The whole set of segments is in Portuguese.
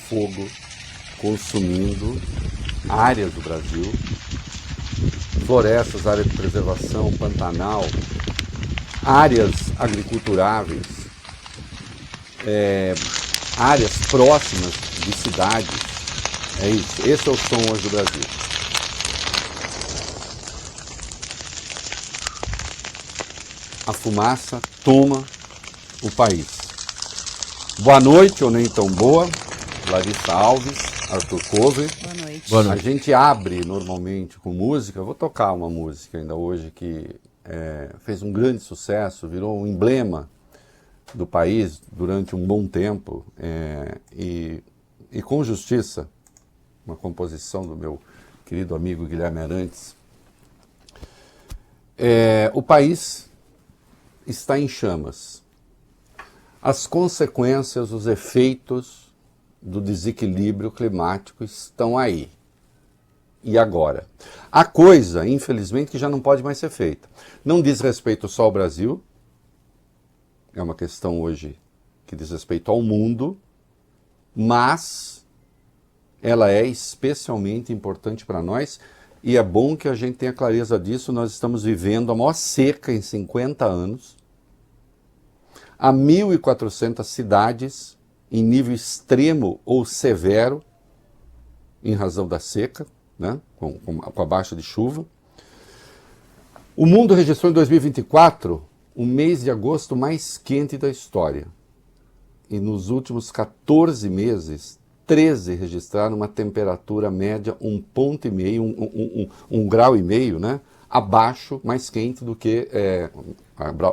fogo consumindo áreas do Brasil, florestas, áreas de preservação, Pantanal, áreas agriculturáveis, áreas próximas de cidades. É isso, esse é o som hoje do Brasil. A fumaça toma o país. Boa noite, ou nem tão boa, Larissa Alves, Arthur Cover. Boa noite. Boa noite. A gente abre normalmente com música, eu vou tocar uma música ainda hoje que fez um grande sucesso, virou um emblema do país durante um bom tempo, e com justiça, uma composição do meu querido amigo Guilherme Arantes. O país está em chamas. As consequências, os efeitos do desequilíbrio climático estão aí. E agora? Há coisa, infelizmente, que já não pode mais ser feita. Não diz respeito só ao Brasil, é uma questão hoje que diz respeito ao mundo, mas ela é especialmente importante para nós e é bom que a gente tenha clareza disso. Nós estamos vivendo a maior seca em 50 anos, há 1.400 cidades em nível extremo ou severo em razão da seca, né? com a baixa de chuva. O mundo registrou em 2024 o mês de agosto mais quente da história. E nos últimos 14 meses, 13 registraram uma temperatura média 1,5 um grau e meio, né? Abaixo, mais quente do que...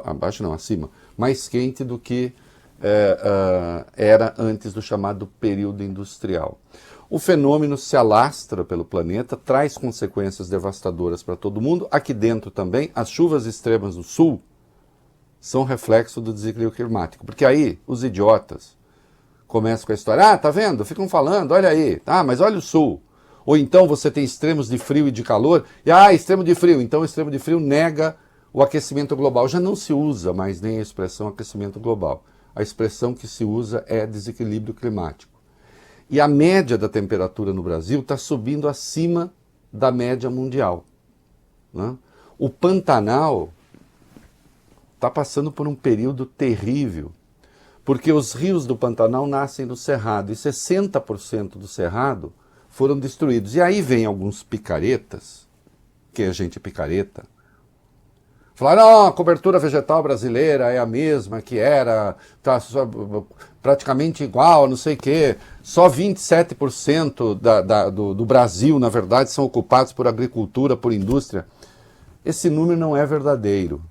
abaixo não, acima. Mais quente do que era antes do chamado período industrial. O fenômeno se alastra pelo planeta, traz consequências devastadoras para todo mundo. Aqui dentro também, as chuvas extremas do sul são reflexo do desequilíbrio climático. Porque aí, os idiotas começam com a história, tá vendo? Ficam falando, olha aí, mas olha o sul. Ou então você tem extremos de frio e de calor, e extremo de frio, então o extremo de frio nega o aquecimento global. Já não se usa mais nem a expressão aquecimento global. A expressão que se usa é desequilíbrio climático. E a média da temperatura no Brasil está subindo acima da média mundial, né? O Pantanal está passando por um período terrível, porque os rios do Pantanal nascem no Cerrado, e 60% do Cerrado foram destruídos. E aí vem alguns picaretas, que é gente picareta, falaram, a cobertura vegetal brasileira é a mesma que era, tá praticamente igual, não sei o quê. Só 27% do Brasil, na verdade, são ocupados por agricultura, por indústria. Esse número não é verdadeiro.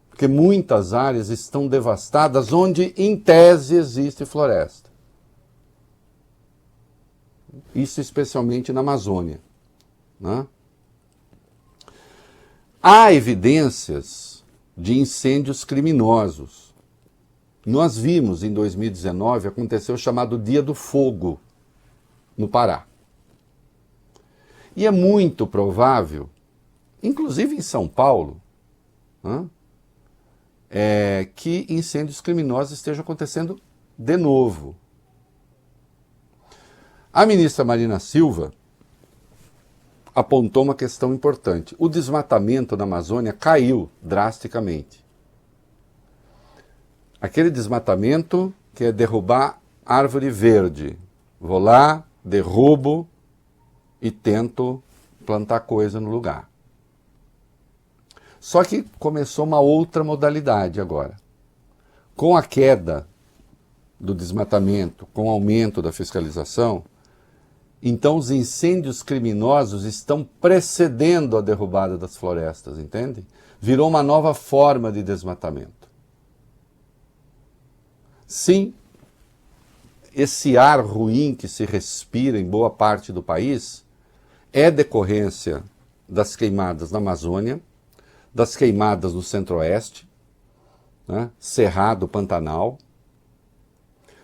Porque muitas áreas estão devastadas onde, em tese, existe floresta. Isso especialmente na Amazônia, né? Há evidências de incêndios criminosos. Nós vimos em 2019, aconteceu o chamado Dia do Fogo, no Pará. E é muito provável, inclusive em São Paulo, né, que incêndios criminosos estejam acontecendo de novo. A ministra Marina Silva apontou uma questão importante. O desmatamento na Amazônia caiu drasticamente. Aquele desmatamento que é derrubar árvore verde. Vou lá, derrubo e tento plantar coisa no lugar. Só que começou uma outra modalidade agora. Com a queda do desmatamento, com o aumento da fiscalização, então os incêndios criminosos estão precedendo a derrubada das florestas, entende? Virou uma nova forma de desmatamento. Sim, esse ar ruim que se respira em boa parte do país é decorrência das queimadas na Amazônia, das queimadas no Centro-Oeste, né? Cerrado, Pantanal.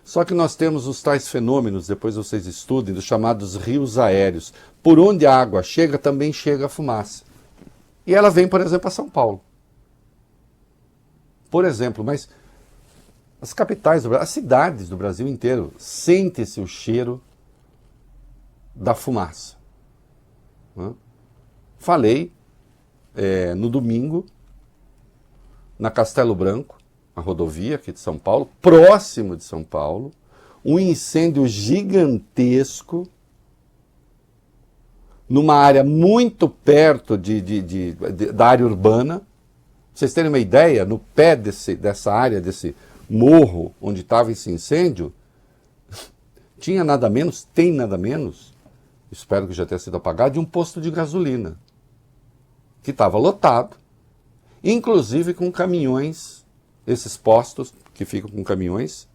Só que nós temos os tais fenômenos, depois vocês estudem, dos chamados rios aéreos. Por onde a água chega, também chega a fumaça. E ela vem, por exemplo, a São Paulo. Por exemplo, mas As capitais do Brasil, as cidades do Brasil inteiro, sente-se o cheiro da fumaça. Falei no domingo, na Castelo Branco, a rodovia aqui de São Paulo, próximo de São Paulo, um incêndio gigantesco, numa área muito perto da área urbana. Pra vocês terem uma ideia, no pé dessa área, desse morro onde estava esse incêndio, tem nada menos, espero que já tenha sido apagado, de um posto de gasolina, que estava lotado, inclusive com caminhões, esses postos que ficam com caminhões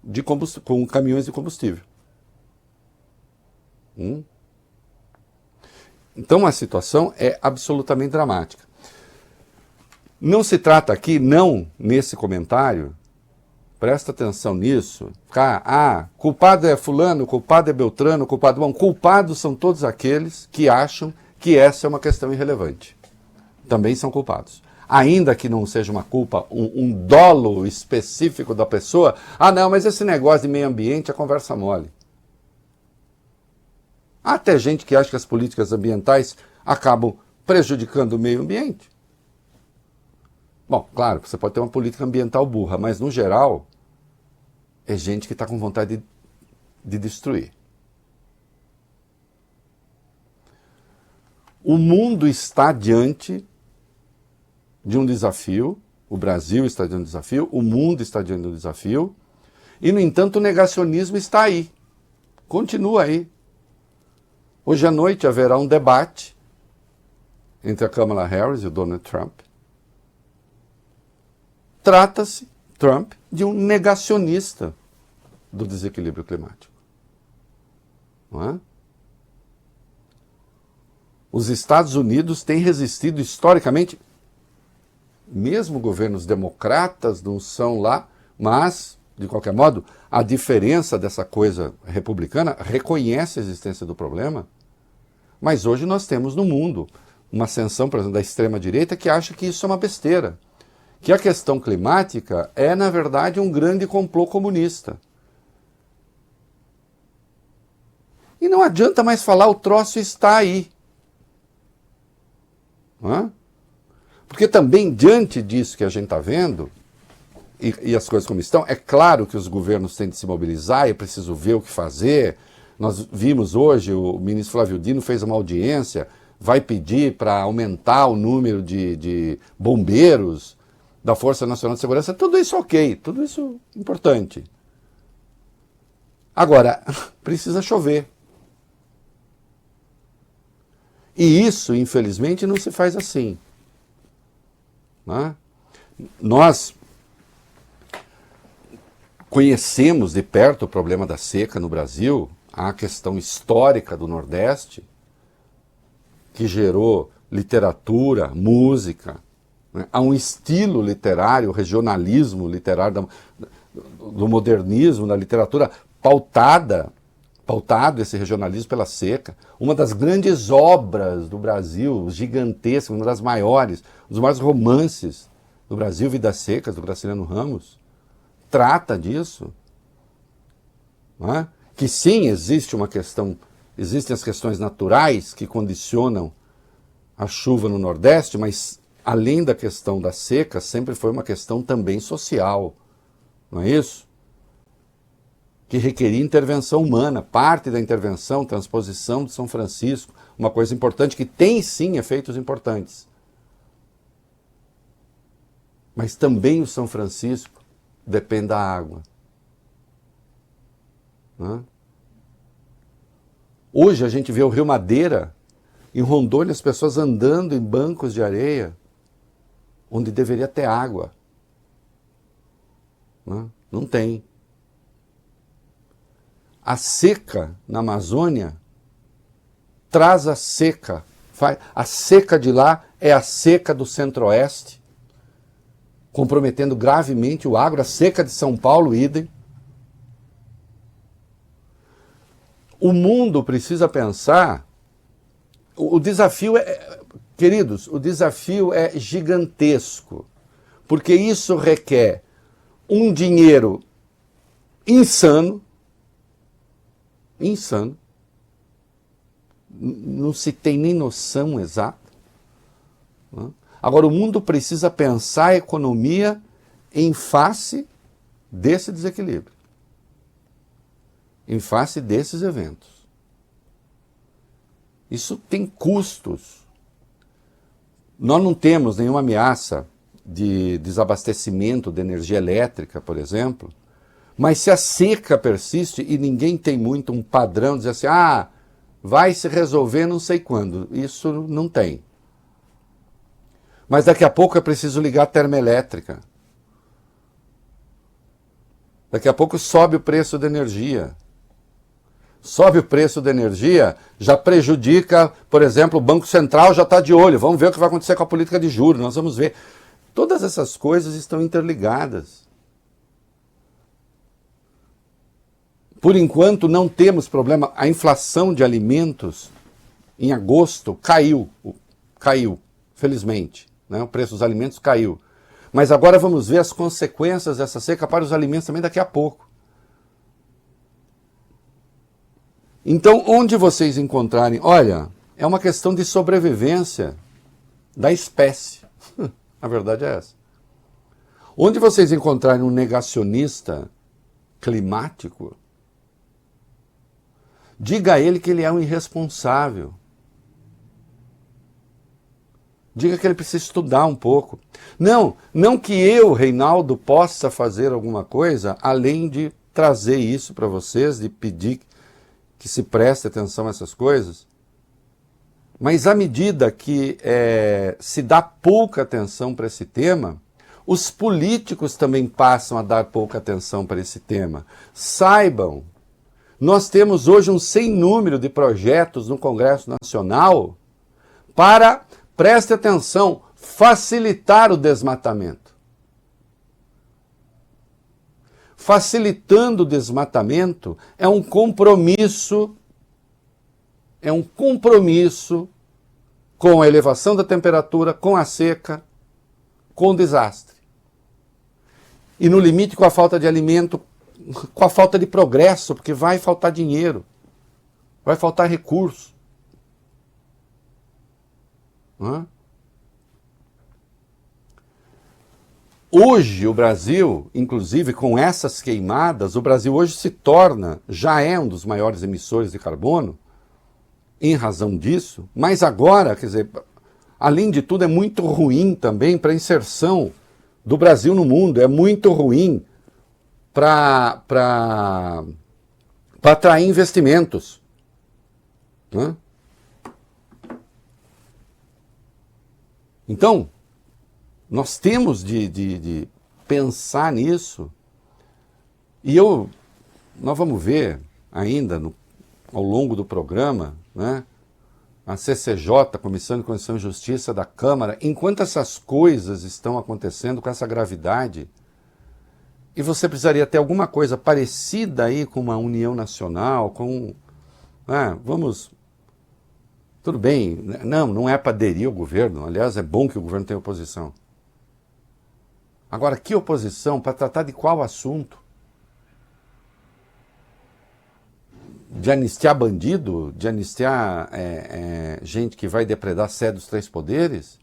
de combustível. Então a situação é absolutamente dramática. Não se trata aqui, não nesse comentário, presta atenção nisso, culpado é fulano, culpado é beltrano, culpados são todos aqueles que acham que essa é uma questão irrelevante. Também são culpados. Ainda que não seja uma culpa, um dolo específico da pessoa, não, mas esse negócio de meio ambiente é conversa mole. Há até gente que acha que as políticas ambientais acabam prejudicando o meio ambiente. Bom, claro, você pode ter uma política ambiental burra, mas no geral é gente que está com vontade de destruir. O mundo está diante de um desafio, o Brasil está diante de um desafio, o mundo está diante de um desafio, e no entanto o negacionismo está aí, continua aí. Hoje à noite haverá um debate entre a Kamala Harris e o Donald Trump. Trata-se, Trump, de um negacionista do desequilíbrio climático. Não é? Os Estados Unidos têm resistido historicamente, mesmo governos democratas não são lá, mas, de qualquer modo, a diferença dessa coisa republicana reconhece a existência do problema. Mas hoje nós temos no mundo uma ascensão, por exemplo, da extrema-direita que acha que isso é uma besteira. Que a questão climática é, na verdade, um grande complô comunista. E não adianta mais falar, o troço está aí. Não é? Porque também, diante disso que a gente está vendo, e as coisas como estão, é claro que os governos têm de se mobilizar, é preciso ver o que fazer. Nós vimos hoje, o ministro Flávio Dino fez uma audiência, vai pedir para aumentar o número de bombeiros da Força Nacional de Segurança, tudo isso ok, tudo isso importante. Agora, precisa chover. E isso, infelizmente, não se faz assim. Né? Nós conhecemos de perto o problema da seca no Brasil, a questão histórica do Nordeste, que gerou literatura, música, né? Há um estilo literário, regionalismo literário do modernismo, da literatura pautado esse regionalismo pela seca. Uma das grandes obras do Brasil, gigantesca, uma das maiores, um dos maiores romances do Brasil, Vidas Secas, do Graciliano Ramos, trata disso. Não é? Que sim, existem as questões naturais que condicionam a chuva no Nordeste, mas além da questão da seca, sempre foi uma questão também social, não é isso? Que requeria intervenção humana, parte da intervenção, transposição de São Francisco, uma coisa importante que tem sim efeitos importantes. Mas também o São Francisco depende da água. Não é? Hoje a gente vê o Rio Madeira, em Rondônia, as pessoas andando em bancos de areia, onde deveria ter água. Não tem. A seca na Amazônia traz a seca. A seca de lá é a seca do Centro-Oeste, comprometendo gravemente o agro. A seca de São Paulo, idem. O mundo precisa pensar. O desafio queridos, o desafio é gigantesco, porque isso requer um dinheiro insano, insano, não se tem nem noção exata. Agora, o mundo precisa pensar a economia em face desse desequilíbrio, em face desses eventos. Isso tem custos. Nós não temos nenhuma ameaça de desabastecimento de energia elétrica, por exemplo, mas se a seca persiste e ninguém tem muito um padrão, dizer assim, vai se resolver não sei quando. Isso não tem. Mas daqui a pouco é preciso ligar a termoelétrica. Daqui a pouco sobe o preço da energia. Sobe o preço da energia, já prejudica, por exemplo, o Banco Central já está de olho. Vamos ver o que vai acontecer com a política de juros, nós vamos ver. Todas essas coisas estão interligadas. Por enquanto não temos problema. A inflação de alimentos em agosto caiu, felizmente. Né? O preço dos alimentos caiu. Mas agora vamos ver as consequências dessa seca para os alimentos também daqui a pouco. Então, onde vocês encontrarem, olha, é uma questão de sobrevivência da espécie. A verdade é essa. Onde vocês encontrarem um negacionista climático, diga a ele que ele é um irresponsável. Diga que ele precisa estudar um pouco. Não que eu, Reinaldo, possa fazer alguma coisa além de trazer isso para vocês, de pedir que se preste atenção a essas coisas. Mas à medida que se dá pouca atenção para esse tema, os políticos também passam a dar pouca atenção para esse tema. Saibam, nós temos hoje um sem número de projetos no Congresso Nacional para, preste atenção, facilitar o desmatamento. Facilitando o desmatamento é um compromisso com a elevação da temperatura, com a seca, com o desastre. E no limite com a falta de alimento, com a falta de progresso, porque vai faltar dinheiro, vai faltar recurso. Hoje o Brasil, inclusive com essas queimadas, o Brasil hoje já é um dos maiores emissores de carbono, em razão disso, mas agora, quer dizer, além de tudo é muito ruim também para a inserção do Brasil no mundo, é muito ruim para atrair investimentos. Então, nós temos de pensar nisso. E nós vamos ver ainda ao longo do programa, né, a CCJ, Comissão de Constituição e Justiça da Câmara, enquanto essas coisas estão acontecendo com essa gravidade, e você precisaria ter alguma coisa parecida aí com uma união nacional, tudo bem, não é para aderir ao governo, aliás, é bom que o governo tenha oposição. Agora, que oposição? Para tratar de qual assunto? De anistiar bandido? De anistiar gente que vai depredar sede dos três poderes?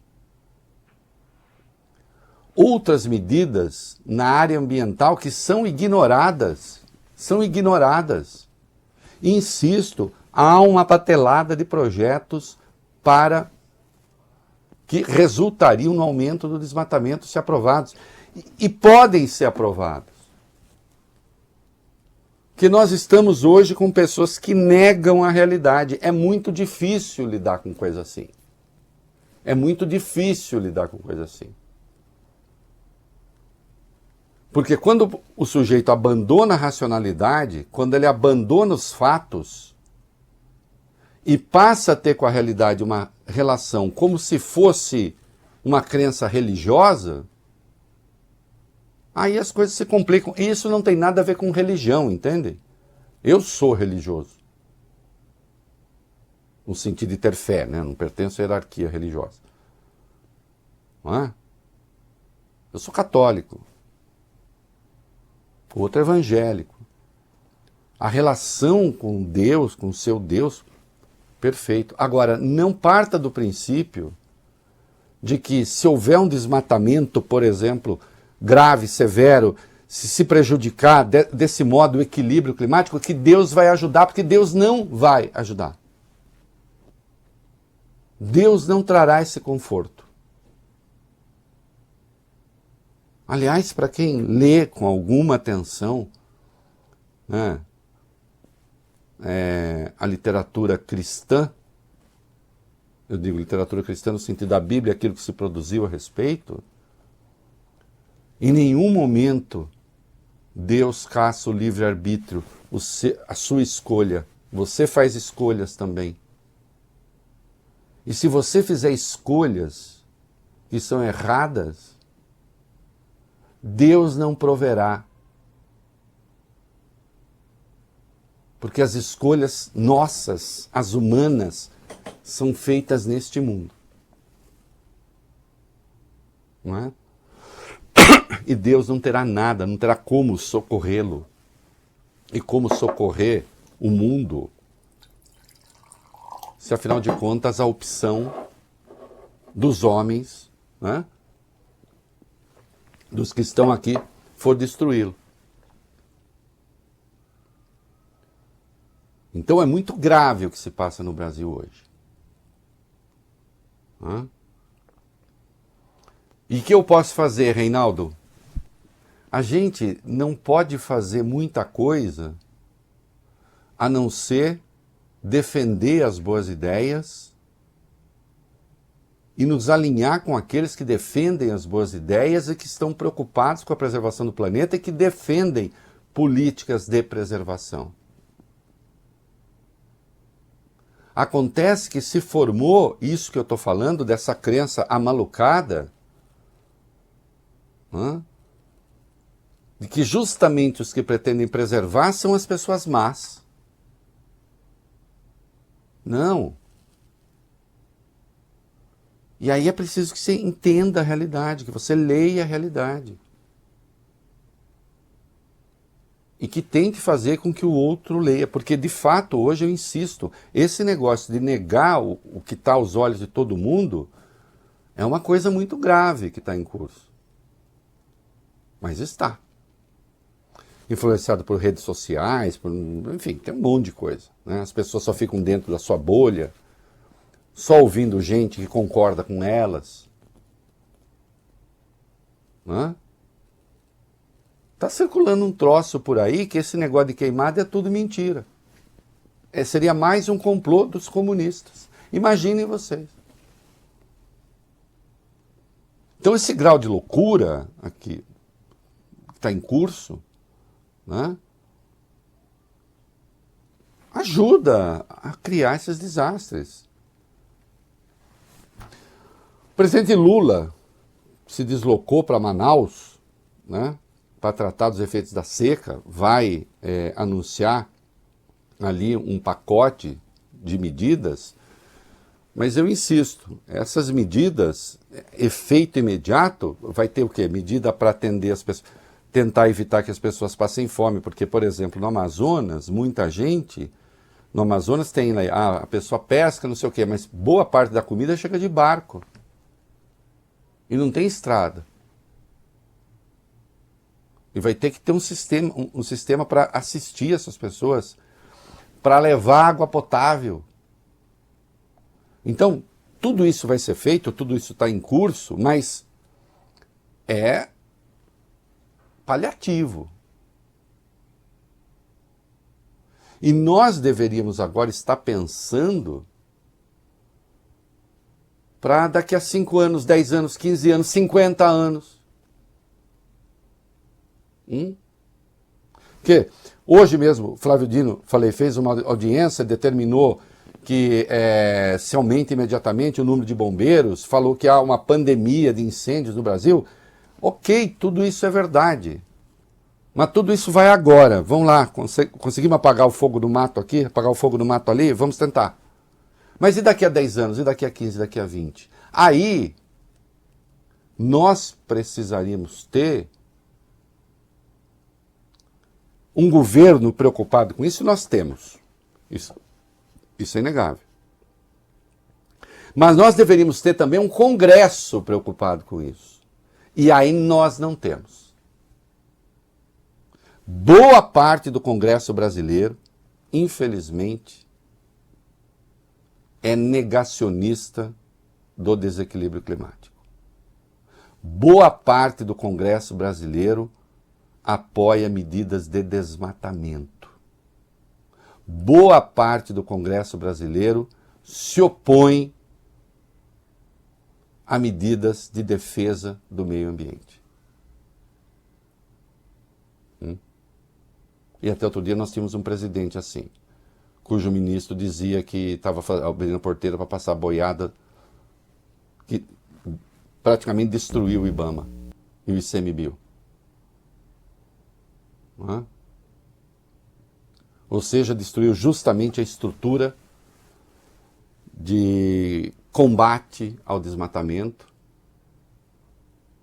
Outras medidas na área ambiental que são ignoradas. E, insisto, há uma patelada de projetos que resultariam no aumento do desmatamento se aprovados. E podem ser aprovados. Que nós estamos hoje com pessoas que negam a realidade. É muito difícil lidar com coisa assim. Porque quando o sujeito abandona a racionalidade, quando ele abandona os fatos e passa a ter com a realidade uma relação como se fosse uma crença religiosa, aí as coisas se complicam. E isso não tem nada a ver com religião, entende? Eu sou religioso. No sentido de ter fé, né? Não pertenço à hierarquia religiosa. Não é? Eu sou católico. o outro é evangélico. A relação com Deus, com o seu Deus, perfeito. Agora, não parta do princípio de que se houver um desmatamento, por exemplo, grave, severo, se prejudicar desse modo o equilíbrio climático, que Deus vai ajudar, porque Deus não vai ajudar. Deus não trará esse conforto. Aliás, para quem lê com alguma atenção, né, a literatura cristã, eu digo literatura cristã no sentido da Bíblia, aquilo que se produziu a respeito, em nenhum momento Deus caça o livre-arbítrio, a sua escolha. Você faz escolhas também. E se você fizer escolhas que são erradas, Deus não proverá. Porque as escolhas nossas, as humanas, são feitas neste mundo. Não é? E Deus não terá nada, não terá como socorrê-lo. E como socorrer o mundo, se afinal de contas a opção dos homens, né, dos que estão aqui, for destruí-lo. Então é muito grave o que se passa no Brasil hoje. E o que eu posso fazer, Reinaldo? A gente não pode fazer muita coisa a não ser defender as boas ideias e nos alinhar com aqueles que defendem as boas ideias e que estão preocupados com a preservação do planeta e que defendem políticas de preservação. Acontece que se formou isso que eu estou falando, dessa crença amalucada, de que justamente os que pretendem preservar são as pessoas más. Não. E aí é preciso que você entenda a realidade, que você leia a realidade. E que tente fazer com que o outro leia. Porque, de fato, hoje eu insisto, esse negócio de negar o que está aos olhos de todo mundo é uma coisa muito grave que está em curso. Mas está. Influenciado por redes sociais, enfim, tem um monte de coisa. Né? As pessoas só ficam dentro da sua bolha, só ouvindo gente que concorda com elas. Está circulando um troço por aí que esse negócio de queimada é tudo mentira. Seria mais um complô dos comunistas. Imaginem vocês. Então esse grau de loucura aqui, que está em curso, né, ajuda a criar esses desastres. O presidente Lula se deslocou para Manaus, né, para tratar dos efeitos da seca, vai anunciar ali um pacote de medidas, mas eu insisto, essas medidas, efeito imediato, vai ter o quê? Medida para atender as pessoas, tentar evitar que as pessoas passem fome, porque, por exemplo, no Amazonas, muita gente, no Amazonas tem lá, a pessoa pesca, não sei o quê, mas boa parte da comida chega de barco. E não tem estrada. E vai ter que ter um sistema para assistir essas pessoas, para levar água potável. Então, tudo isso vai ser feito, tudo isso está em curso, mas é paliativo. E nós deveríamos agora estar pensando para daqui a 5 anos, 10 anos, 15 anos, 50 anos. Porque hoje mesmo, Flávio Dino, fez uma audiência, determinou que se aumenta imediatamente o número de bombeiros, falou que há uma pandemia de incêndios no Brasil. Ok, tudo isso é verdade. Mas tudo isso vai agora. Vamos lá, conseguimos apagar o fogo do mato aqui, apagar o fogo do mato ali? Vamos tentar. Mas e daqui a 10 anos? E daqui a 15? E daqui a 20? Aí, nós precisaríamos ter Um governo preocupado com isso nós temos. Isso é inegável. Mas nós deveríamos ter também um Congresso preocupado com isso. E aí nós não temos. Boa parte do Congresso brasileiro, infelizmente, é negacionista do desequilíbrio climático. Boa parte do Congresso brasileiro apoia medidas de desmatamento. Boa parte do Congresso brasileiro se opõe a medidas de defesa do meio ambiente. E até outro dia nós tínhamos um presidente assim, cujo ministro dizia que estava abrindo a porteira para passar a boiada, que praticamente destruiu o IBAMA e o ICMBio. Ou seja, destruiu justamente a estrutura de combate ao desmatamento,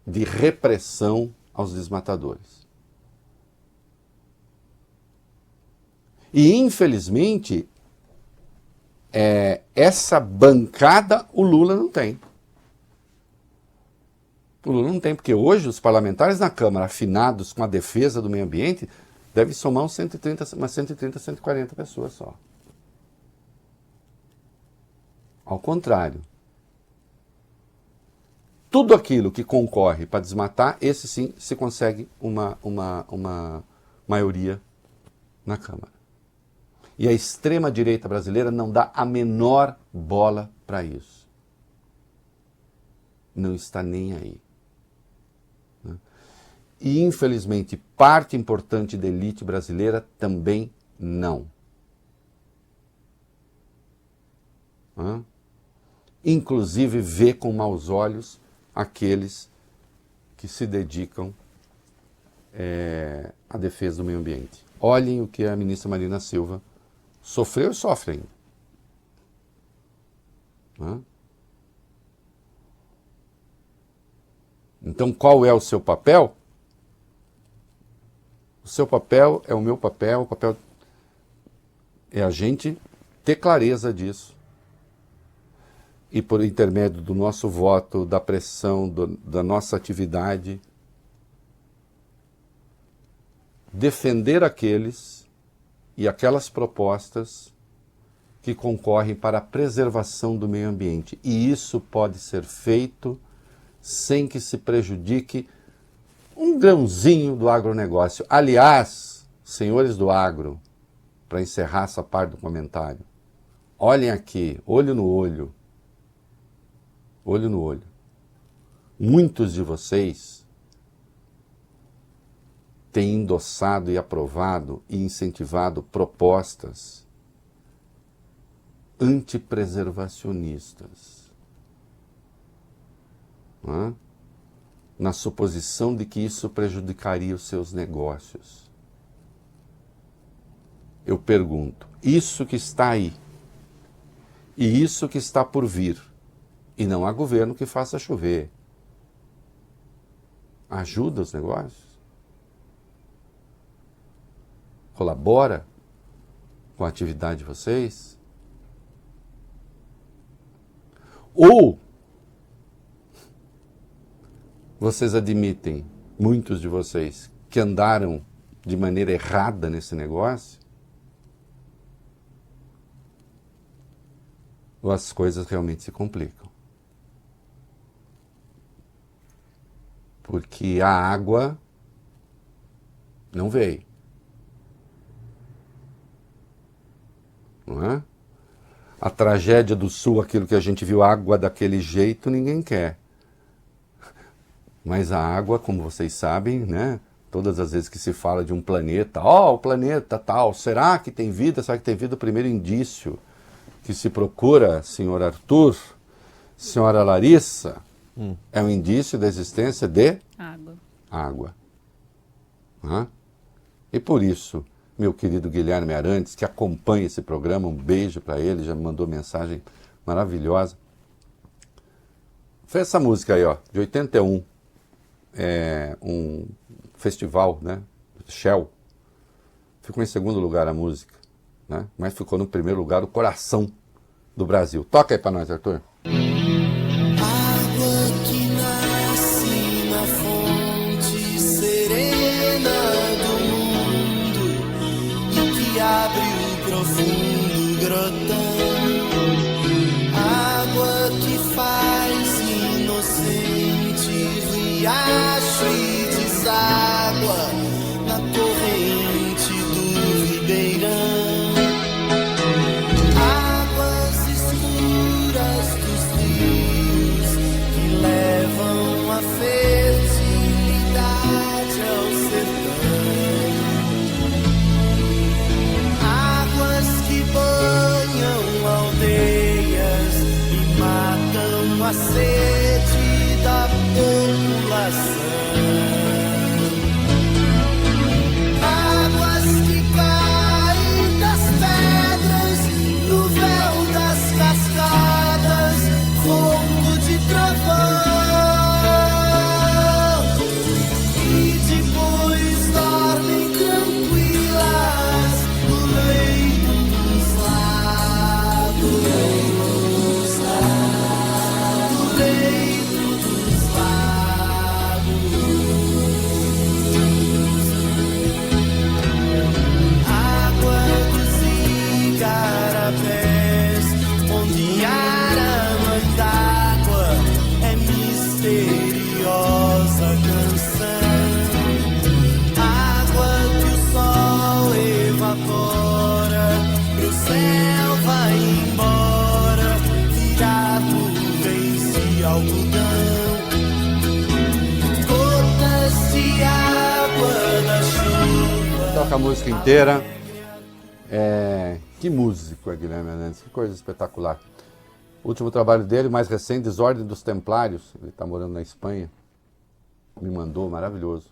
de repressão aos desmatadores. E, infelizmente, essa bancada o Lula não tem. O Lula não tem, porque hoje os parlamentares na Câmara, afinados com a defesa do meio ambiente, devem somar umas 140 pessoas só. Ao contrário. Tudo aquilo que concorre para desmatar, esse sim se consegue uma maioria na Câmara. E a extrema-direita brasileira não dá a menor bola para isso. Não está nem aí. E, infelizmente, parte importante da elite brasileira também não. Inclusive vê com maus olhos aqueles que se dedicam à defesa do meio ambiente. Olhem o que a ministra Marina Silva sofreu e sofre ainda. Então, qual é o seu papel? O seu papel é o meu papel, o papel é a gente ter clareza disso. E por intermédio do nosso voto, da pressão, da nossa atividade, defender aqueles e aquelas propostas que concorrem para a preservação do meio ambiente. E isso pode ser feito sem que se prejudique um grãozinho do agronegócio. Aliás, senhores do agro, para encerrar essa parte do comentário, olhem aqui, olho no olho. Olho no olho. Muitos de vocês têm endossado e aprovado e incentivado propostas antipreservacionistas. Na suposição de que isso prejudicaria os seus negócios. Eu pergunto, isso que está aí e isso que está por vir, e não há governo que faça chover, ajuda os negócios? Colabora com a atividade de vocês? Ou vocês admitem, muitos de vocês, que andaram de maneira errada nesse negócio? Ou as coisas realmente se complicam? Porque a água não veio. Não é? A tragédia do Sul, aquilo que a gente viu, água daquele jeito, ninguém quer. Mas a água, como vocês sabem, né? Todas as vezes que se fala de um planeta, o planeta tal, será que tem vida? Será que tem vida? O primeiro indício que se procura, senhor Arthur, senhora Larissa, é um indício da existência de água. E por isso, meu querido Guilherme Arantes, que acompanha esse programa, um beijo para ele, já me mandou mensagem maravilhosa. Foi essa música aí, de 81, um festival, né, Shell, Ficou em segundo lugar a música, né? Mas ficou no primeiro lugar o coração do Brasil. Toca aí pra nós, Arthur. Água que nasce na fonte serena do mundo e que abre o profundo grotão. Água que faz inocente riacho e deságua na corrente do ribeirão. Águas escuras dos rios que levam a fertilidade ao sertão. Águas que banham aldeias e matam a sede da população. Águas que caem das pedras no véu das cascadas, fogo de trovão. E depois dormem tranquilas no leito dos lagos, no leito dos lagos. Água dos igarapés, onde a mãe d'água é misteriosa canção. Água que o sol evapora, pro céu vai embora, virar nuvens de algodão. Gotas de água da chuva. Toca a música inteira. Que músico é Guilherme Hernandes, que coisa espetacular. O último trabalho dele, mais recente, Desordem dos Templários, ele está morando na Espanha, me mandou, maravilhoso.